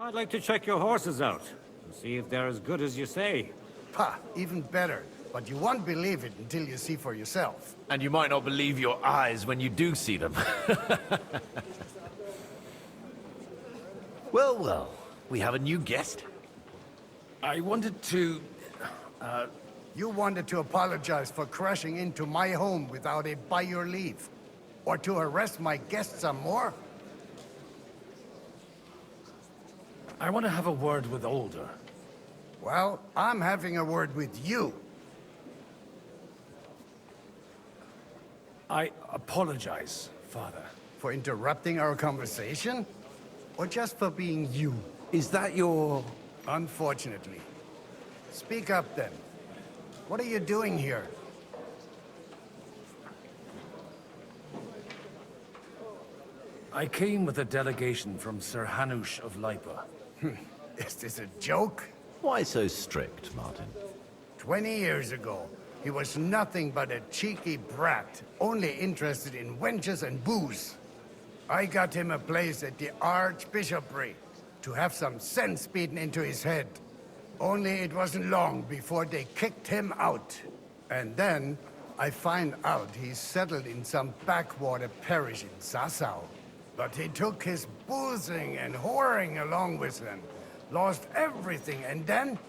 I'd like to check your horses out, and see if they're as good as you say. Pah, even better. But you won't believe it until you see for yourself. And you might not believe your eyes when you do see them. Well, well, we have a new guest. I wanted to... You wanted to apologize for crashing into my home without it by your leave. Or to harass my guests some more? I want to have a word with Older. Well, I'm having a word with you. I apologize, Father. For interrupting our conversation? Or just for being you? Is that your... Unfortunately. Speak up then. What are you doing here? I came with a delegation from Sir Hanush of Lipa. Is this a joke? Why so strict, Martin? 20 years ago, he was nothing but a cheeky brat, only interested in wenches and booze. I got him a place at the Archbishopric to have some sense beaten into his head. Only it wasn't long before they kicked him out. And then I find out he's settled in some backwater parish in Sassau. But he took his boozing and whoring along with him, lost everything, and then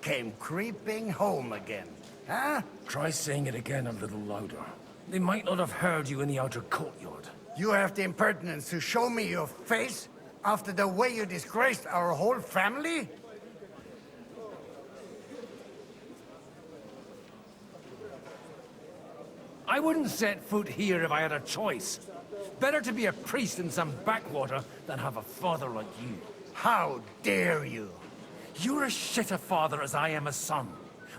came creeping home again. Huh? Try saying it again a little louder. They might not have heard you in the outer courtyard. You have the impertinence to show me your face after the way you disgraced our whole family? I wouldn't set foot here if I had a choice. Better to be a priest in some backwater than have a father like you. How dare you? You're as shit a father as I am a son.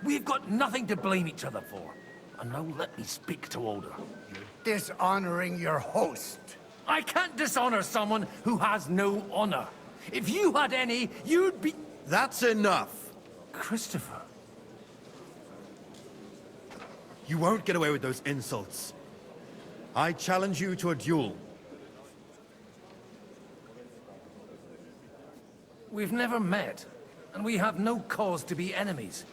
We've got nothing to blame each other for. And now let me speak to Older. You're dishonoring your host. I can't dishonor someone who has no honor. If you had any, you'd be... That's enough. Christopher. You won't get away with those insults. I challenge you to a duel. We've never met, and we have no cause to be enemies.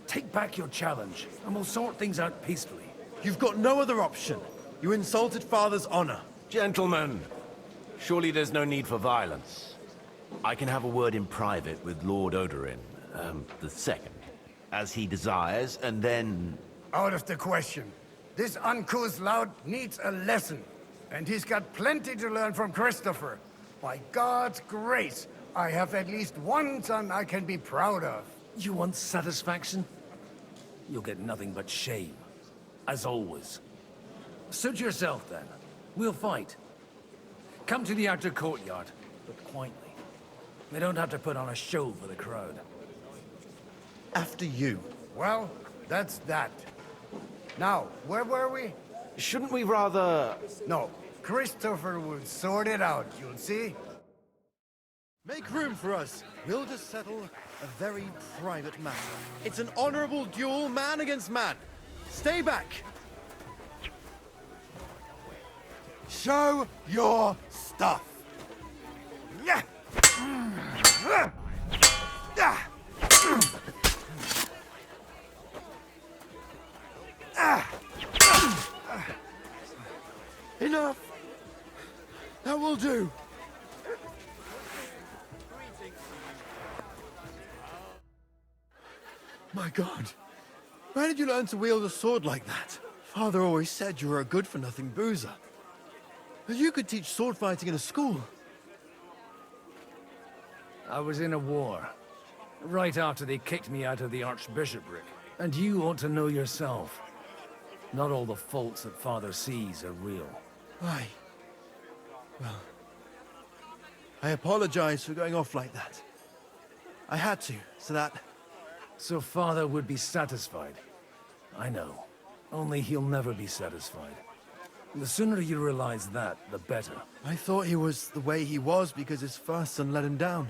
Take back your challenge, and we'll sort things out peacefully. You've got no other option. You insulted Father's honor. Gentlemen, surely there's no need for violence. I can have a word in private with Lord Odorin, the second, as he desires, and then... Out of the question. This uncouth lout needs a lesson. And he's got plenty to learn from Christopher. By God's grace, I have at least one son I can be proud of. You want satisfaction? You'll get nothing but shame. As always. Suit yourself, then. We'll fight. Come to the outer courtyard, but quietly. We don't have to put on a show for the crowd. After you. Well, that's that. Now, where were we? Shouldn't we rather... No, Christopher will sort it out, you'll see. Make room for us. We'll just settle a very private matter. It's an honorable duel, man against man. Stay back. Show your stuff. Yeah. Enough. That will do. My God. Where did you learn to wield a sword like that? Father always said you were a good-for-nothing boozer. But you could teach sword fighting in a school. I was in a war. Right after they kicked me out of the Archbishopric. And you ought to know yourself. Not all the faults that Father sees are real. Aye. Well, I apologize for going off like that. I had to, so that... So Father would be satisfied. I know. Only he'll never be satisfied. The sooner you realize that, the better. I thought he was the way he was because his first son let him down.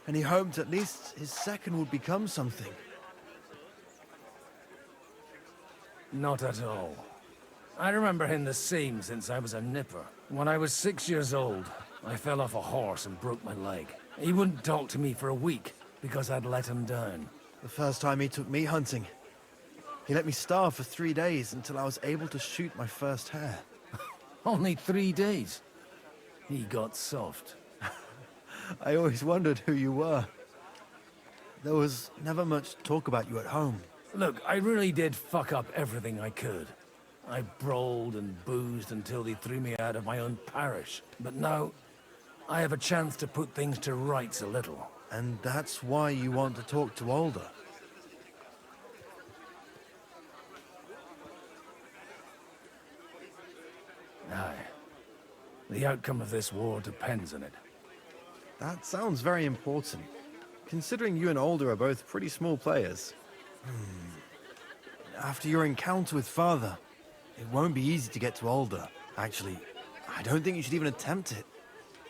And he hoped at least his second would become something. Not at all. I remember him the same since I was a nipper. When I was 6 years old, I fell off a horse and broke my leg. He wouldn't talk to me for a week because I'd let him down. The first time he took me hunting, he let me starve for 3 days until I was able to shoot my first hare. Only 3 days. He got soft. I always wondered who you were. There was never much talk about you at home. Look, I really did fuck up everything I could. I brawled and boozed until they threw me out of my own parish. But now, I have a chance to put things to rights a little. And that's why you want to talk to Alder. Aye. The outcome of this war depends on it. That sounds very important, considering you and Alder are both pretty small players. After your encounter with Father, it won't be easy to get to Alder. Actually, I don't think you should even attempt it.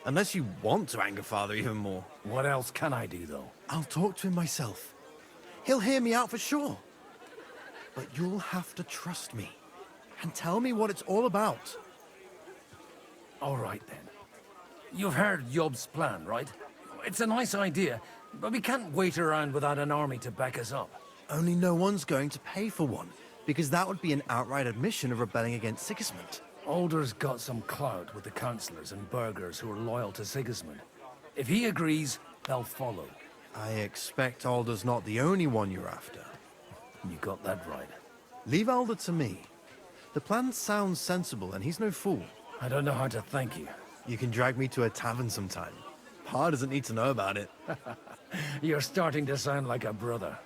Unless you want to anger Father even more. What else can I do, though? I'll talk to him myself. He'll hear me out for sure. But you'll have to trust me and tell me what it's all about. All right, then. You've heard Yob's plan, right? It's a nice idea, but we can't wait around without an army to back us up. Only no one's going to pay for one, because that would be an outright admission of rebelling against Sigismund. Alder's got some clout with the councillors and burghers who are loyal to Sigismund. If he agrees, they'll follow. I expect Alder's not the only one you're after. You got that right. Leave Alder to me. The plan sounds sensible, and he's no fool. I don't know how to thank you. You can drag me to a tavern sometime. Pa doesn't need to know about it. You're starting to sound like a brother.